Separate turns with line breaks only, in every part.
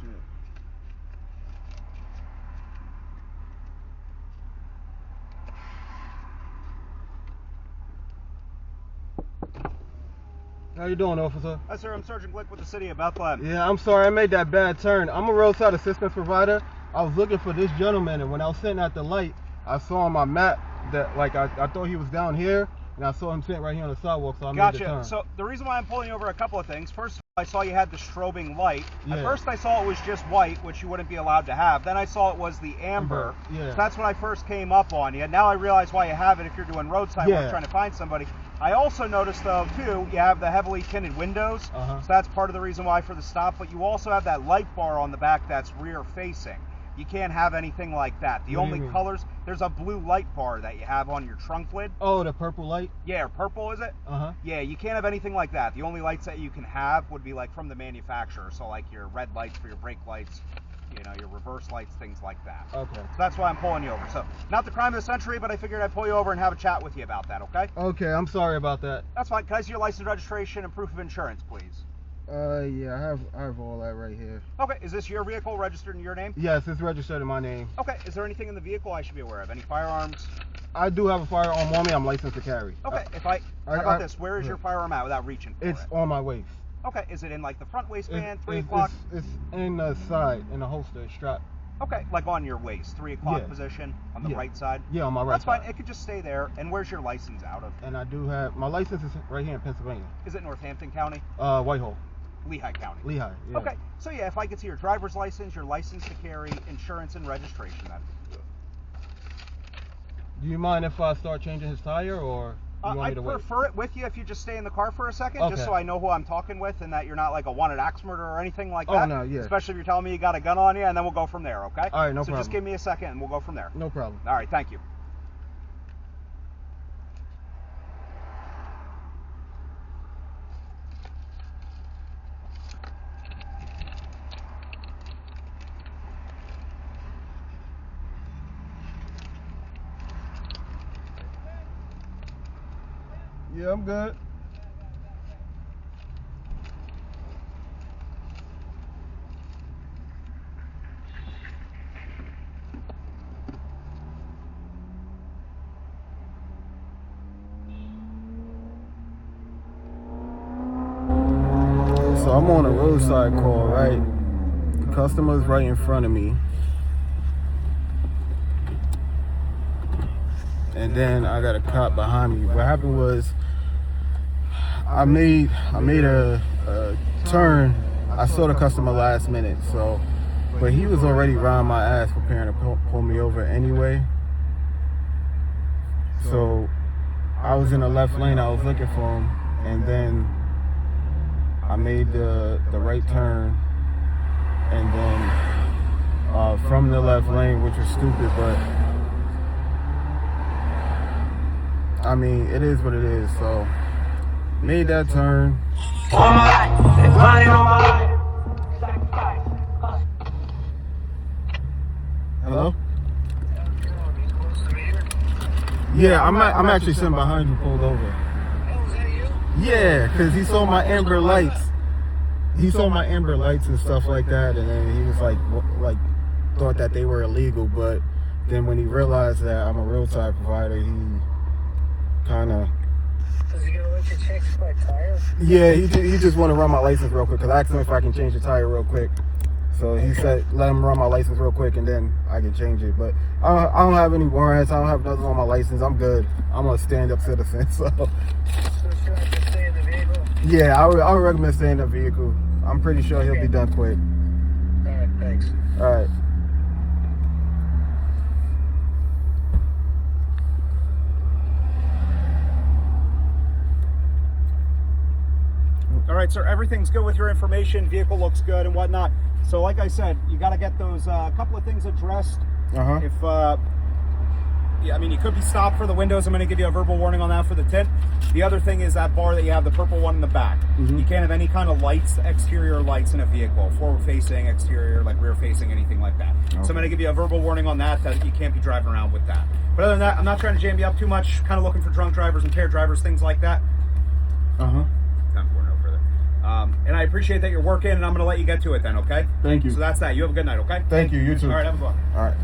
shit. How you doing, officer?
Hi, sir. I'm Sergeant Glick with the city of Bethlehem.
Yeah, I'm sorry. I made that bad turn. I'm a roadside assistance provider. I was looking for this gentleman, and when I was sitting at the light, I saw on my map that, like, I thought he was down here, and I saw him sitting right here on the sidewalk, so I made the turn.
Gotcha. So the reason why I'm pulling you over, a couple of things. First of all, I saw you had the strobing light.
Yeah.
At first I saw it was just white, which you wouldn't be allowed to have. Then I saw it was the amber.
Yeah.
So that's when I first came up on you. Now I realize why you have it if you're doing roadside work trying to find somebody. I also noticed, though, too, you have the heavily tinted windows. So that's part of the reason why for the stop. But you also have that light bar on the back that's rear facing. You can't have anything like that. The only colors, there's a blue light bar that you have on your trunk lid.
Oh, the purple light?
Yeah, purple, is it? Yeah, you can't have anything like that. The only lights that you can have would be like from the manufacturer. So like your red lights for your brake lights, you know, your reverse lights, things like that.
Okay.
So that's why I'm pulling you over. So not the crime of the century, but I figured I'd pull you over and have a chat with you about that, okay?
Okay, I'm sorry about that.
That's fine. Can I see your license, registration, and proof of insurance, please?
Yeah, I have all that right here.
Okay, is this your vehicle registered in your name?
Yes, it's registered in my name.
Okay, is there anything in the vehicle I should be aware of? Any firearms?
I do have a firearm on me. I'm licensed to carry.
Okay, how about this? Where is your firearm at without reaching for it?
It's on my waist.
Okay, is it in like the front waistband, 3 o'clock?
It's in the side, in the holster, strap.
Okay, like on your waist, 3 o'clock position on the right side?
Yeah, on my right side.
That's fine, it could just stay there. And where's your license out of?
And I do have, my license is right here in Pennsylvania.
Is it Northampton County?
Whitehall.
Lehigh County.
Lehigh, yeah.
Okay, so yeah, if I could see your driver's license, your license to carry, insurance, and registration, that'd be good.
Do you mind if I start changing his tire, or you want me to wait?
I'd prefer it with you if you just stay in the car for a second, just so I know who I'm talking with and that you're not like a wanted axe murderer or anything like that.
Oh, no, yeah.
Especially if you're telling me you got a gun on you, and then we'll go from there, okay?
All right, no problem.
So just give me a second, and we'll go from there.
No problem.
All right, thank you.
Yeah, I'm good. So I'm on a roadside call, right? The customer's right in front of me. And then I got a cop behind me. What happened was I made a turn. I saw the customer last minute, but he was already around my ass preparing to pull me over anyway. So I was in the left lane. I was looking for him, and then I made the right turn, and then from the left lane, which was stupid, but I mean, it is what it is. So made that turn. Hello? Yeah, I'm actually sitting behind you, pulled over. Yeah, because he saw my amber lights. He saw my amber lights and stuff like that, and then he was like thought that they were illegal. But then when he realized that I'm a roadside provider, he kind of.
Is he gonna let you change my tire?
Yeah, he just want to run my license real quick, because I asked him if I can change the tire real quick. So he said, let him run my license real quick, and then I can change it. But I don't have any warrants. I don't have nothing on my license. I'm good. I'm a stand-up citizen. So
should I just stay in the vehicle?
Yeah, I would recommend staying in the vehicle. I'm pretty sure he'll be done quick.
All right, thanks.
All right.
All right, sir, everything's good with your information. Vehicle looks good and whatnot. So like I said, you got to get those couple of things addressed. If yeah, I mean, you could be stopped for the windows. I'm going to give you a verbal warning on that for the tint. The other thing is that bar that you have, the purple one in the back. You can't have any kind of lights, exterior lights in a vehicle, forward-facing, exterior, like rear-facing, anything like that. So I'm going to give you a verbal warning on that you can't be driving around with that. But other than that, I'm not trying to jam you up too much. Kind of looking for drunk drivers, impaired drivers, things like that. 10-4, no further. And I appreciate that you're working, and I'm going to let you get to it then, okay?
Thank you.
So that's that. You have a good night, okay?
Thank you. You too.
All right, have a good one.
All right.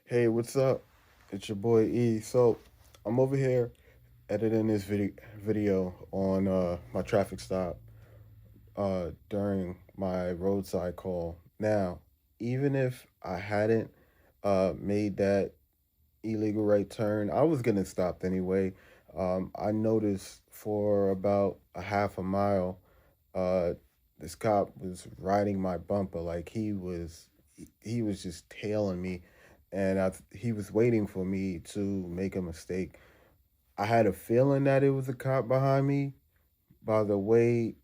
Hey, what's up? It's your boy E. So I'm over here editing this video on my traffic stop during my roadside call. Now, even if I hadn't made that illegal right turn, I was getting stopped anyway. I noticed for about a half a mile, uh, this cop was riding my bumper like he was just tailing me, and he was waiting for me to make a mistake. I had a feeling that it was a cop behind me by the way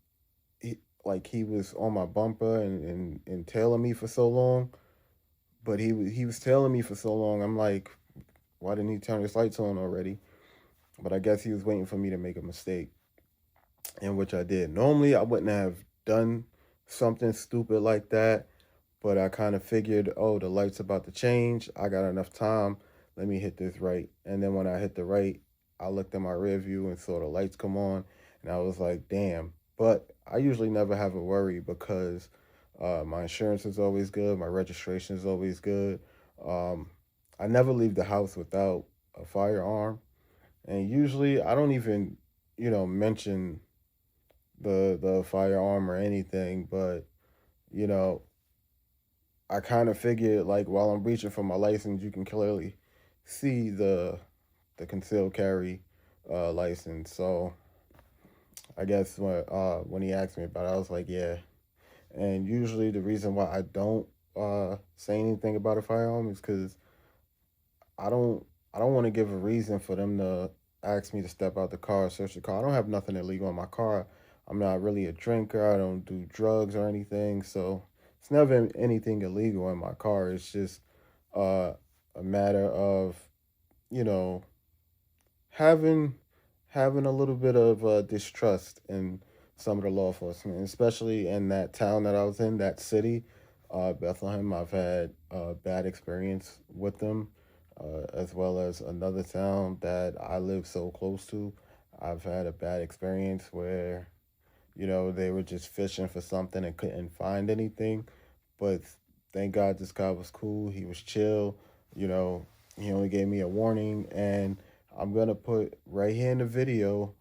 he was on my bumper and tailing me for so long. But he was tailing me for so long. I'm like, why didn't he turn his lights on already? But I guess he was waiting for me to make a mistake, in which I did. Normally, I wouldn't have done something stupid like that, but I kind of figured, oh, the light's about to change. I got enough time. Let me hit this right. And then when I hit the right, I looked at my rear view and saw the lights come on, and I was like, damn. But I usually never have a worry because my insurance is always good. My registration is always good. I never leave the house without a firearm. And usually I don't even, mention the firearm or anything, but you know, I kind of figured like while I'm reaching for my license, you can clearly see the concealed carry license. So I guess when he asked me about it, I was like, yeah. And usually the reason why I don't say anything about a firearm is because I don't I don't want to give a reason for them to ask me to step out the car, search the car. I don't have nothing illegal in my car. I'm not really a drinker. I don't do drugs or anything. So it's never anything illegal in my car. It's just uh, a matter of, you know, having having a little bit of distrust in some of the law enforcement, especially in that town that I was in, that city, Bethlehem. I've had a bad experience with them, as well as another town that I live so close to. I've had a bad experience where, they were just fishing for something and couldn't find anything. But thank God this guy was cool. He was chill. You know, he only gave me a warning, and I'm gonna put right here in the video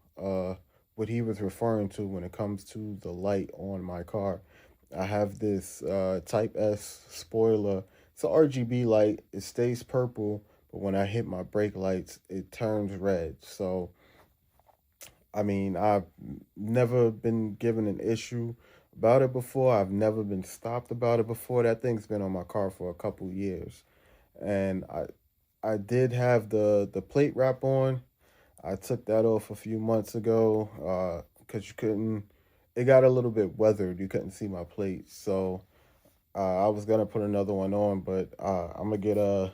what he was referring to when it comes to the light on my car. I have this Type S spoiler. It's a RGB light. It stays purple, but when I hit my brake lights, it turns red. So, I mean, I've never been given an issue about it before. I've never been stopped about it before. That thing's been on my car for a couple years. And I did have the plate wrap on. I took that off a few months ago because you couldn't. It got a little bit weathered. You couldn't see my plate, so I was gonna put another one on, but I'm gonna get a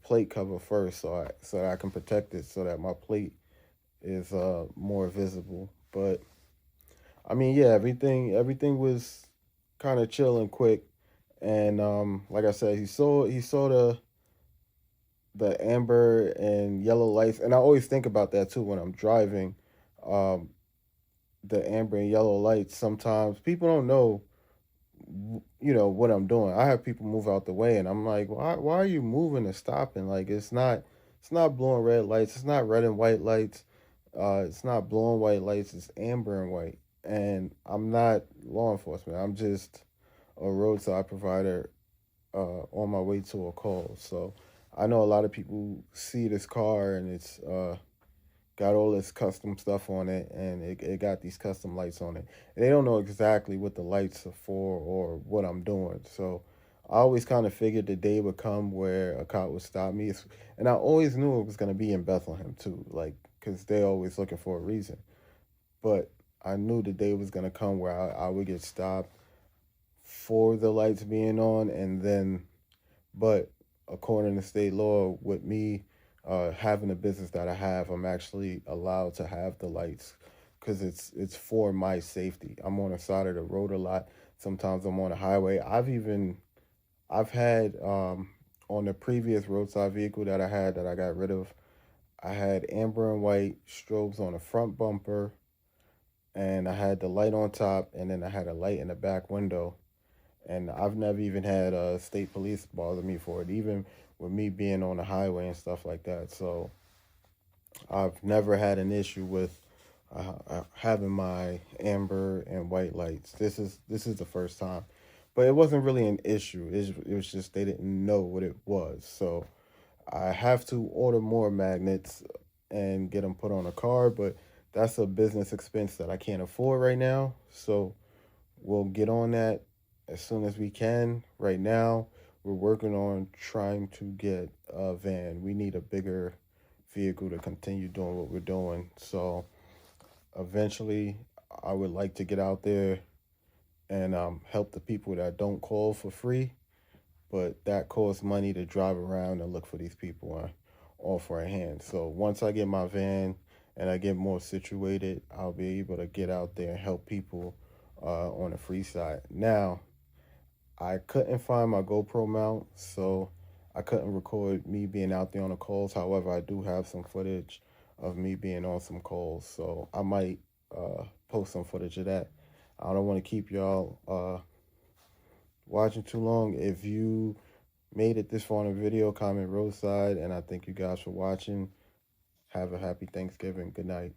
plate cover first, so that I can protect it, so that my plate is more visible. But I mean, yeah, everything was kind of chill and quick, and like I said, he saw the amber and yellow lights, and I always think about that too when I'm driving. Um, the amber and yellow lights. Sometimes people don't know, what I'm doing. I have people move out the way, and I'm like, why are you moving and stopping? Like it's not blowing red lights. It's not red and white lights. It's not blue and white lights. It's amber and white. And I'm not law enforcement. I'm just a roadside provider on my way to a call. So I know a lot of people see this car and it's got all this custom stuff on it, and it got these custom lights on it. And they don't know exactly what the lights are for or what I'm doing. So I always kind of figured the day would come where a cop would stop me. And I always knew it was going to be in Bethlehem too, like, because they're always looking for a reason. But I knew the day was going to come where I would get stopped for the lights being on, and then, but according to state law, with me having the business that I have, I'm actually allowed to have the lights because it's for my safety. I'm on the side of the road a lot. Sometimes I'm on the highway. I've had on the previous roadside vehicle that I had that I got rid of, I had amber and white strobes on the front bumper, and I had the light on top, and then I had a light in the back window. And I've never even had state police bother me for it, even with me being on the highway and stuff like that. So I've never had an issue with having my amber and white lights. This is the first time, but it wasn't really an issue. It was just they didn't know what it was. So I have to order more magnets and get them put on a car, but that's a business expense that I can't afford right now. So we'll get on that as soon as we can. Right now, we're working on trying to get a van. We need a bigger vehicle to continue doing what we're doing. So eventually, I would like to get out there and help the people that don't call for free, but that costs money to drive around and look for these people and offer a hand. So once I get my van and I get more situated, I'll be able to get out there and help people on the free side. Now, I couldn't find my GoPro mount, so I couldn't record me being out there on the calls. However, I do have some footage of me being on some calls, so I might post some footage of that. I don't want to keep y'all watching too long. If you made it this far in the video, comment Roadside, and I thank you guys for watching. Have a happy Thanksgiving. Good night.